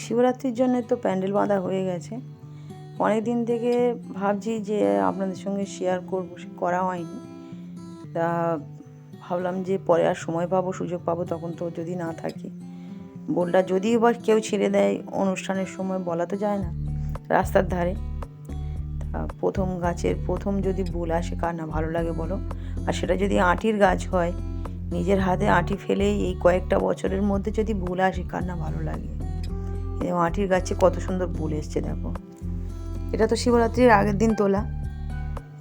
শিবরাত্রির জন্য তো প্যান্ডেল বাঁধা হয়ে গেছে। অনেক দিন থেকে ভাবছি যে আপনাদের সঙ্গে শেয়ার করব, করা হয়নি। তা ভাবলাম যে পরে আর সময় পাবো, সুযোগ পাবো, তখন তো যদি না থাকি, বোলটা যদি বা কেউ ছেড়ে দেয় অনুষ্ঠানের সময়, বলা তো যায় না, রাস্তার ধারে। তা প্রথম গাছের প্রথম যদি বোল আসে, কার না ভালো লাগে বলো? আর সেটা যদি আঁটির গাছ হয়, নিজের হাতে আঁটি ফেলেই এই কয়েকটা বছরের মধ্যে যদি বোল আসে, কার না ভালো লাগে? এই আঁটির গাছে কত সুন্দর বোল এসছে দেখো। এটা তো শিবরাত্রির আগের দিন তোলা,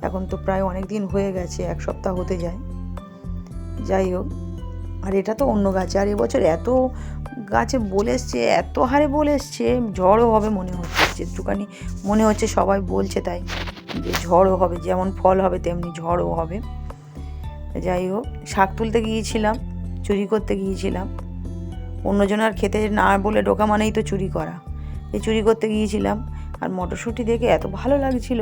এখন তো প্রায় অনেক দিন হয়ে গেছে, 1 সপ্তাহ হতে যায়। যাই হোক, আর এটা তো অন্য গাছে। আর এবছর এত গাছে বোল এসছে, এত হারে বোল এসছে, ঝড়ও হবে মনে হচ্ছে, যেটুকানি মনে হচ্ছে সবাই বলছে তাই, যে ঝড়ও হবে, যেমন ফল হবে তেমনি ঝড়ও হবে। যাই হোক, শাক তুলতে গিয়েছিলাম, চুরি করতে গিয়েছিলাম। অন্যজনের খেতে না বলে ঢোকা মানেই তো চুরি করা। এই চুরি করতে গিয়েছিলাম, আর মটরশুঁটি দেখে এত ভালো লাগছিল।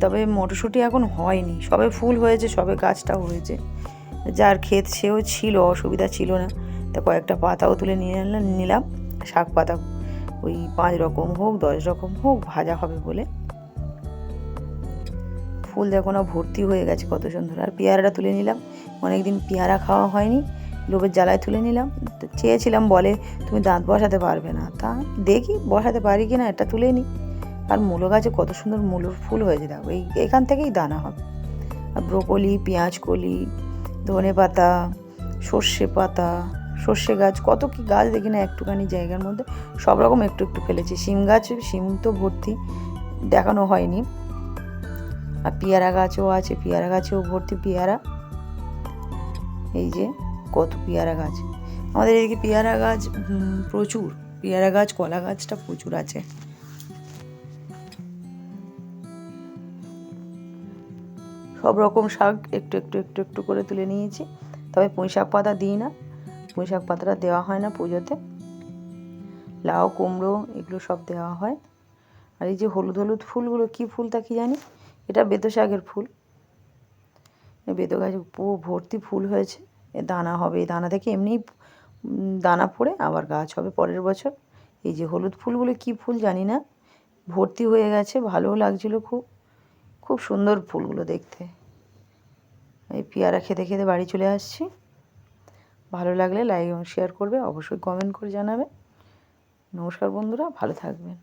তবে মটরশুঁটি এখন হয়নি, সবে ফুল হয়েছে, সবে গাছটাও হয়েছে। যার ক্ষেত সেও ছিল, অসুবিধা ছিল না। তা কয়েকটা পাতাও তুলে নিলাম, শাক পাতা, ওই 5 রকম হোক 10 রকম হোক, ভাজা হবে বলে। ফুল দেখো না, ভর্তি হয়ে গেছে, কত সুন্দর। আর পেয়ারাটা তুলে নিলাম, অনেকদিন পেয়ারা খাওয়া হয়নি, লোভের জ্বালায় তুলে নিলাম। চেয়েছিলাম, বলে তুমি দাঁত বসাতে পারবে না, তা দেখি বসাতে পারি কি না, এটা তুলে নিই। আর মূলো গাছে কত সুন্দর মূলোর ফুল হয়েছে দেখো, এখান থেকেই দানা হবে। আর ব্রোকলি, পেঁয়াজ কলি, ধনে পাতা, সর্ষে পাতা, সর্ষে গাছ, কত কি গাছ দেখি না একটুখানি জায়গার মধ্যে, সব রকম একটু একটু ফেলেছি। শিম গাছ, শিম তো ভর্তি, দেখানো হয়নি। আর পেয়ারা গাছও আছে, পেয়ারা গাছেও ভর্তি পেয়ারা। এই যে কত পেয়ারা গাছ, আমাদের এদিকে পেয়ারা গাছ প্রচুর, পেয়ারা গাছ, কলা গাছটা প্রচুর আছে। সব রকম শাক একটু একটু একটু একটু করে তুলে নিয়েছি। তবে পুঁই শাক পাতা দিই না, পুঁই শাক পাতাটা দেওয়া হয় না পুজোতে। লাউ, কুমড়ো এগুলো সব দেওয়া হয়। আর এই যে হলুদ হলুদ ফুলগুলো, কী ফুল তা কি জানি, এটা বেতো শাকের ফুল। এই বেতো গাছে পুরো ভর্তি ফুল হয়েছে, এ দানা হবে, এই দানা থেকে এমনিই দানা পড়ে আবার গাছ হবে পরের বছর। এই যে হলুদ ফুলগুলো কী ফুল জানি না, ভর্তি হয়ে গেছে, ভালোও লাগছিলো খুব, খুব সুন্দর ফুলগুলো দেখতে। এই পেয়ারা খেতে খেতে বাড়ি চলে আসছি। ভালো লাগলে লাইক এবং শেয়ার করবে, অবশ্যই কমেন্ট করে জানাবে। নমস্কার বন্ধুরা, ভালো থাকবেন।